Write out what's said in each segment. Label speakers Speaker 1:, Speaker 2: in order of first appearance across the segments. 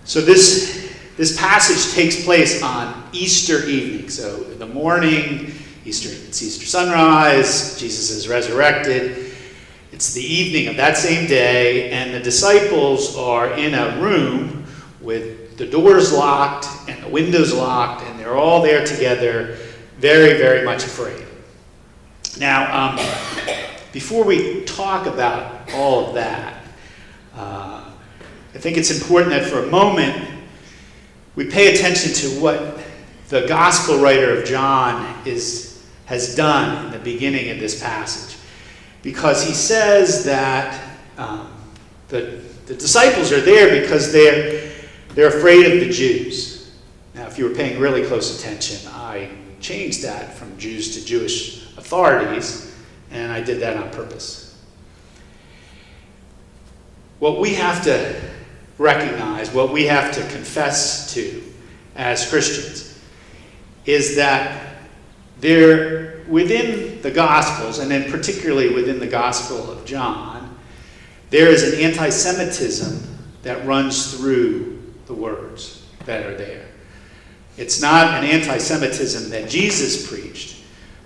Speaker 1: So this passage takes place on Easter evening. So in the morning, it's Easter sunrise, Jesus is resurrected. It's the evening of that same day, and the disciples are in a room with the doors locked and the windows locked, and they're all there together, very, very much afraid. Now, before we talk about all of that, I think it's important that for a moment we pay attention to what the gospel writer of John has done in the beginning of this passage. Because he says that the disciples are there because they're afraid of the Jews. Now, if you were paying really close attention, I changed that from Jews to Jewish authorities, and I did that on purpose. What we have to recognize, what we have to confess to as Christians, is that there, within the Gospels, and then particularly within the Gospel of John, there is an anti-Semitism that runs through the words that are there. It's not an anti-Semitism that Jesus preached,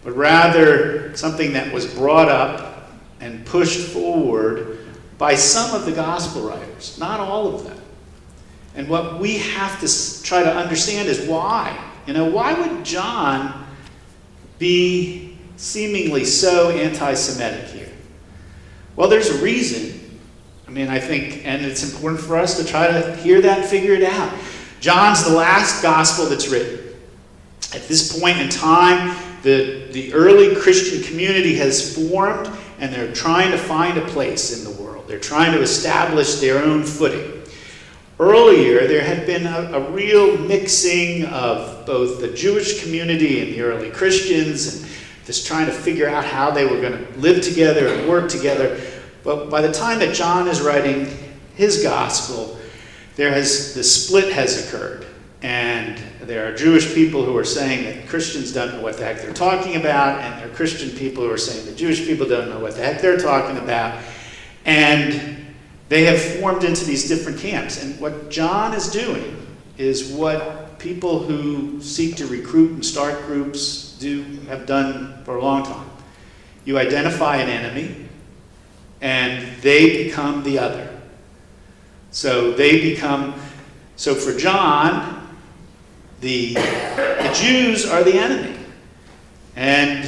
Speaker 1: but rather something that was brought up and pushed forward by some of the gospel writers, not all of them. And what we have to try to understand is why. Why would John be seemingly so anti-Semitic here? Well, there's a reason. I think, and it's important for us to try to hear that and figure it out. John's the last gospel that's written. At this point in time, the early Christian community has formed, and they're trying to find a place in the world. They're trying to establish their own footing. Earlier, there had been a real mixing of both the Jewish community and the early Christians, and just trying to figure out how they were going to live together and work together. But by the time that John is writing his gospel, the split has occurred. And there are Jewish people who are saying that Christians don't know what the heck they're talking about, and there are Christian people who are saying that Jewish people don't know what the heck they're talking about. And they have formed into these different camps. And what John is doing is what people who seek to recruit and start groups have done for a long time. You identify an enemy, and they become the other. So for John, the Jews are the enemy. And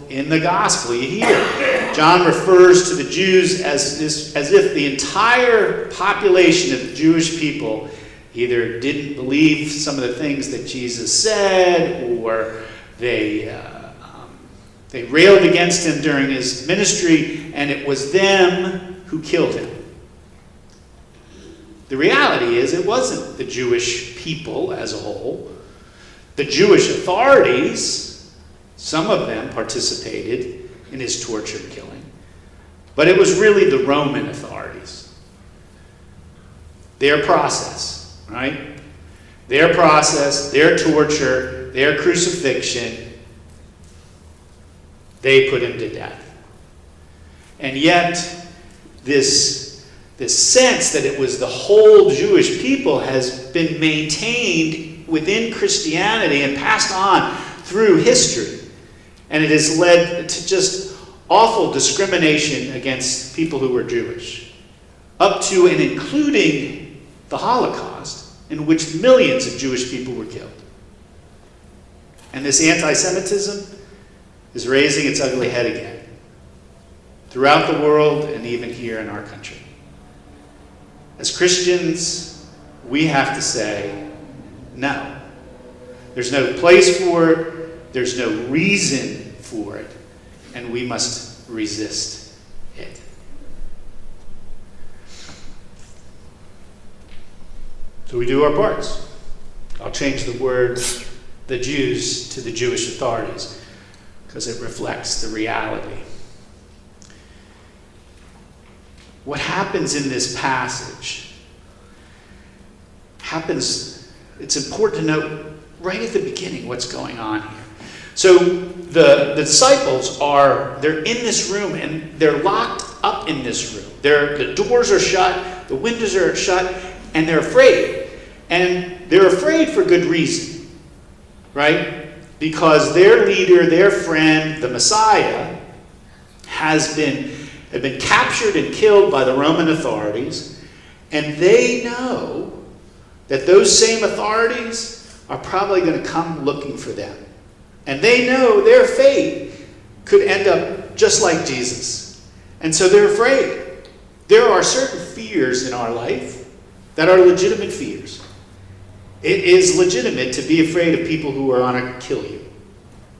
Speaker 1: in the gospel, you hear John refers to the Jews as if the entire population of the Jewish people either didn't believe some of the things that Jesus said, or they railed against him during his ministry, and it was them who killed him. The reality is, it wasn't the Jewish people as a whole. The Jewish authorities, some of them participated in his torture and killing, but it was really the Roman authorities. Their process, right? Their process, their torture, their crucifixion, they put him to death. And yet, this sense that it was the whole Jewish people has been maintained within Christianity and passed on through history. And it has led to just awful discrimination against people who were Jewish, up to and including the Holocaust, in which millions of Jewish people were killed. And this anti-Semitism is raising its ugly head again, throughout the world and even here in our country. As Christians, we have to say, no. There's no place for it, there's no reason for it, and we must resist it. So we do our parts. I'll change the word the Jews to the Jewish authorities, because it reflects the reality. What happens in this passage it's important to note right at the beginning what's going on here. So the disciples they're in this room, and they're locked up in this room. The doors are shut, the windows are shut, And they're afraid. And they're afraid for good reason, right? Because their leader, their friend, the Messiah, had been captured and killed by the Roman authorities, and they know that those same authorities are probably going to come looking for them. And they know their fate could end up just like Jesus. And so they're afraid. There are certain fears in our life that are legitimate fears. It is legitimate to be afraid of people who are on to kill you.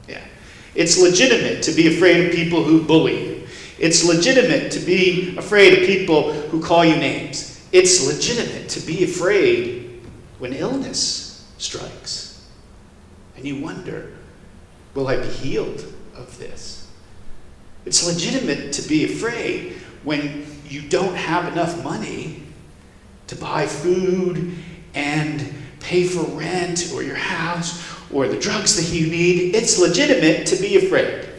Speaker 1: Yeah. It's legitimate to be afraid of people who bully you. It's legitimate to be afraid of people who call you names. It's legitimate to be afraid when illness strikes. And you wonder, will I be healed of this? It's legitimate to be afraid when you don't have enough money to buy food and pay for rent or your house or the drugs that you need. It's legitimate to be afraid.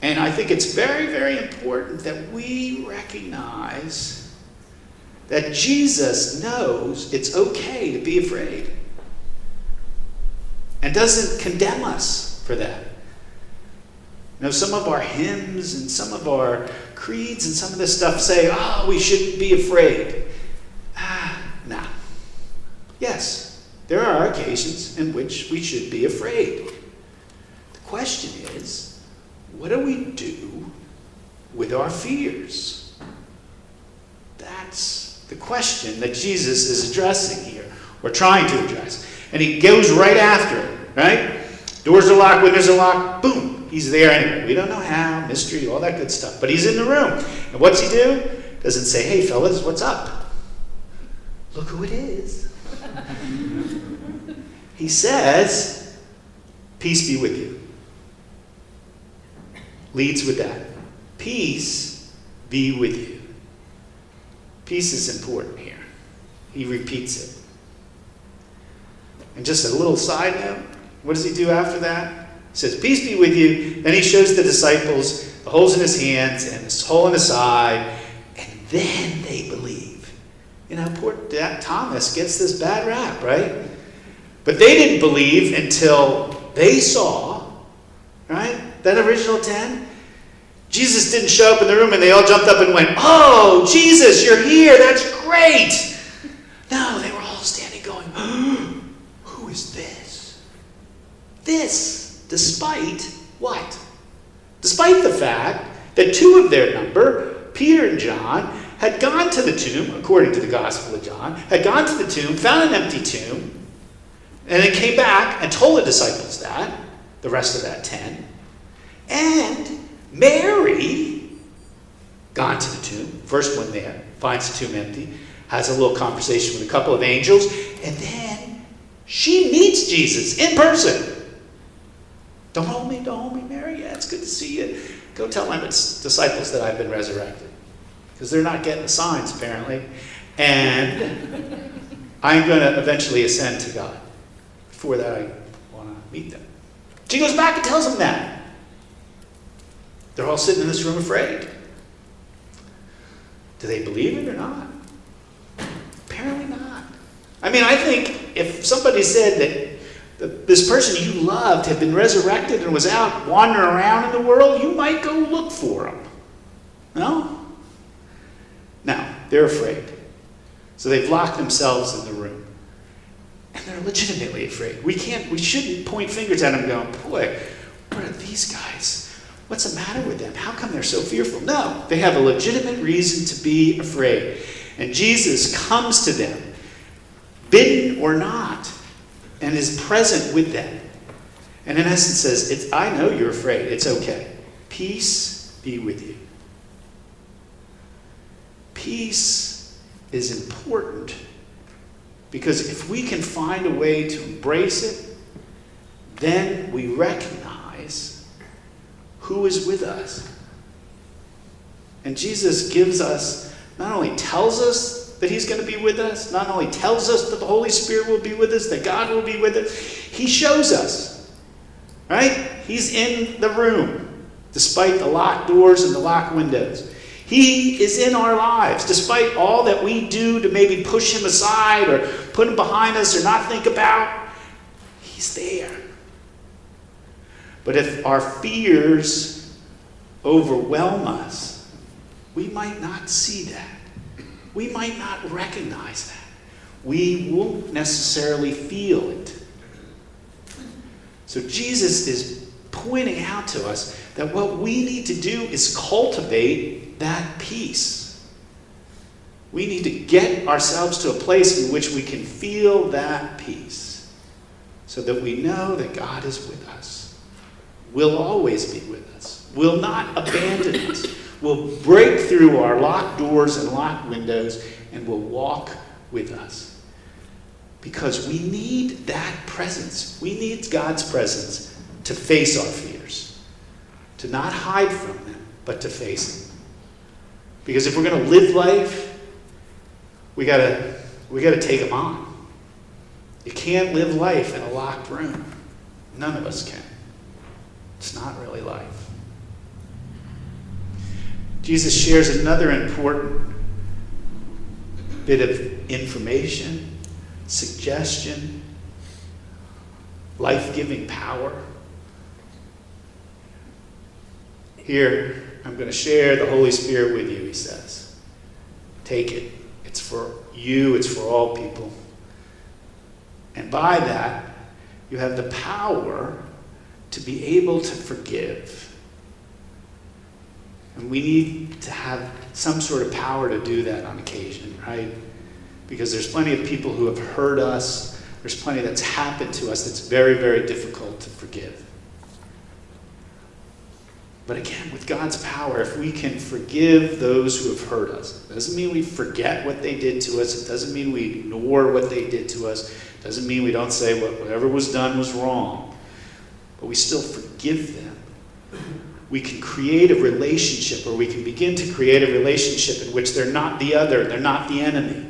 Speaker 1: And I think it's very, very important that we recognize that Jesus knows it's okay to be afraid and doesn't condemn us for that. You know, some of our hymns and some of our creeds and some of this stuff say, we shouldn't be afraid. No. Yes, there are occasions in which we should be afraid. The question is, what do we do with our fears? That's the question that Jesus is addressing here, or trying to address. And he goes right after it, right? Doors are locked, windows are locked, boom, he's there anyway. We don't know how, mystery, all that good stuff. But he's in the room. And what's he do? Doesn't say, hey, fellas, what's up? Look who it is. He says, peace be with you. Leads with that. Peace be with you. Peace is important here. He repeats it. And just a little side note, what does he do after that? He says, peace be with you. Then he shows the disciples the holes in his hands and this hole in his side, and then they believe. You know, poor Thomas gets this bad rap, right? But they didn't believe until they saw, right, that original 10. Jesus didn't show up in the room and they all jumped up and went, oh, Jesus, you're here. That's great. No, they were all standing going, who is this? This, despite what? Despite the fact that two of their number, Peter and John, had gone to the tomb, according to the Gospel of John, had gone to the tomb, found an empty tomb, and then came back and told the disciples that, the rest of that 10. And Mary, gone to the tomb, first one there, finds the tomb empty, has a little conversation with a couple of angels, and then she meets Jesus in person. Don't hold me, Mary. Yeah, it's good to see you. Go tell my disciples that I've been resurrected. Because they're not getting the signs, apparently. And I'm going to eventually ascend to God. Before that, I want to meet them. She goes back and tells them that. They're all sitting in this room afraid. Do they believe it or not? Apparently not. I mean, I think if somebody said that this person you loved had been resurrected and was out wandering around in the world, you might go look for him. No? No, they're afraid. So they've locked themselves in the room. And they're legitimately afraid. We shouldn't point fingers at them going, boy, what are these guys? What's the matter with them? How come they're so fearful? No, they have a legitimate reason to be afraid. And Jesus comes to them, bidden or not, and is present with them. And in essence says, I know you're afraid. It's okay. Peace be with you. Peace is important because if we can find a way to embrace it, then we recognize who is with us. And Jesus gives us, not only tells us that he's going to be with us, not only tells us that the Holy Spirit will be with us, that God will be with us, he shows us, right? He's in the room, despite the locked doors and the locked windows. He is in our lives, despite all that we do to maybe push him aside or put him behind us or not think about. He's there. But if our fears overwhelm us, we might not see that. We might not recognize that. We won't necessarily feel it. So Jesus is pointing out to us that what we need to do is cultivate that peace. We need to get ourselves to a place in which we can feel that peace so that we know that God is with us, will always be with us, will not abandon us, will break through our locked doors and locked windows, and will walk with us. Because we need that presence. We need God's presence to face our fears, to not hide from them, but to face them. Because if we're going to live life, we gotta take them on. You can't live life in a locked room. None of us can. It's not really life. Jesus shares another important bit of information, suggestion, life-giving power. Here, I'm going to share the Holy Spirit with you, he says. Take it. It's for you. It's for all people. And by that, you have the power to be able to forgive. And we need to have some sort of power to do that on occasion, right? Because there's plenty of people who have hurt us. There's plenty that's happened to us that's very, very difficult to forgive. But again, with God's power, if we can forgive those who have hurt us, it doesn't mean we forget what they did to us. It doesn't mean we ignore what they did to us. It doesn't mean we don't say whatever was done was wrong. But we still forgive them. We can create a relationship, or we can begin to create a relationship in which they're not the other, they're not the enemy.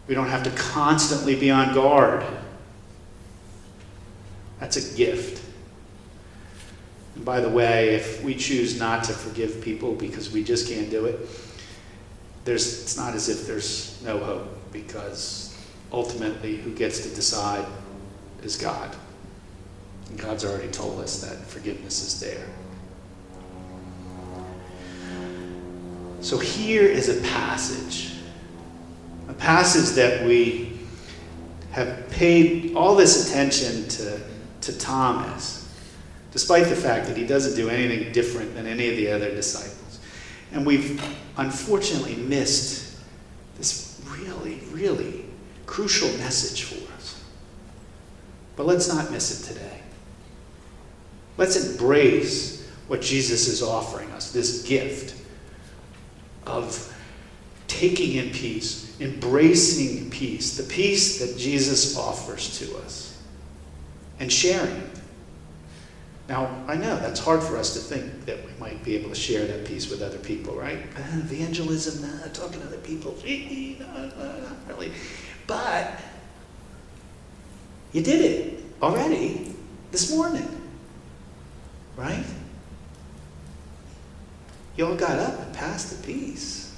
Speaker 1: We don't have to constantly be on guard. That's a gift. And by the way, if we choose not to forgive people because we just can't do it, it's not as if there's no hope, because ultimately who gets to decide is God. And God's already told us that forgiveness is there. So here is a passage that we have paid all this attention to Thomas, despite the fact that he doesn't do anything different than any of the other disciples. And we've unfortunately missed this really, really crucial message for us. But let's not miss it today. Let's embrace what Jesus is offering us, this gift of taking in peace, embracing peace, the peace that Jesus offers to us, and sharing it. Now, I know that's hard for us to think that we might be able to share that peace with other people, right? Evangelism, talking to other people, not really. But you did it already this morning, right? You all got up and passed the peace.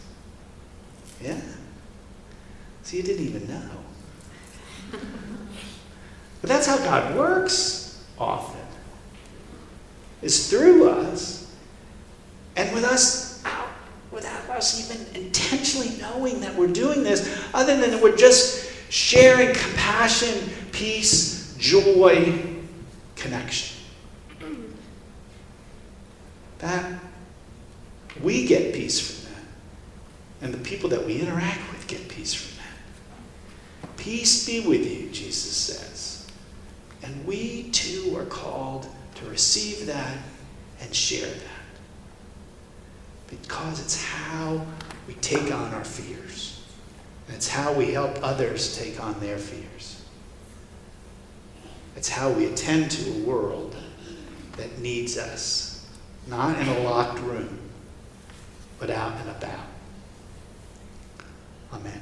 Speaker 1: Yeah. So you didn't even know. But that's how God works often. Is through us, and with us out, without us even intentionally knowing that we're doing this, other than that we're just sharing compassion, peace, joy, connection. That we get peace from that. And the people that we interact with get peace from that. Peace be with you, Jesus says. And we too are called to receive that and share that. Because it's how we take on our fears. And it's how we help others take on their fears. It's how we attend to a world that needs us. Not in a locked room, but out and about. Amen.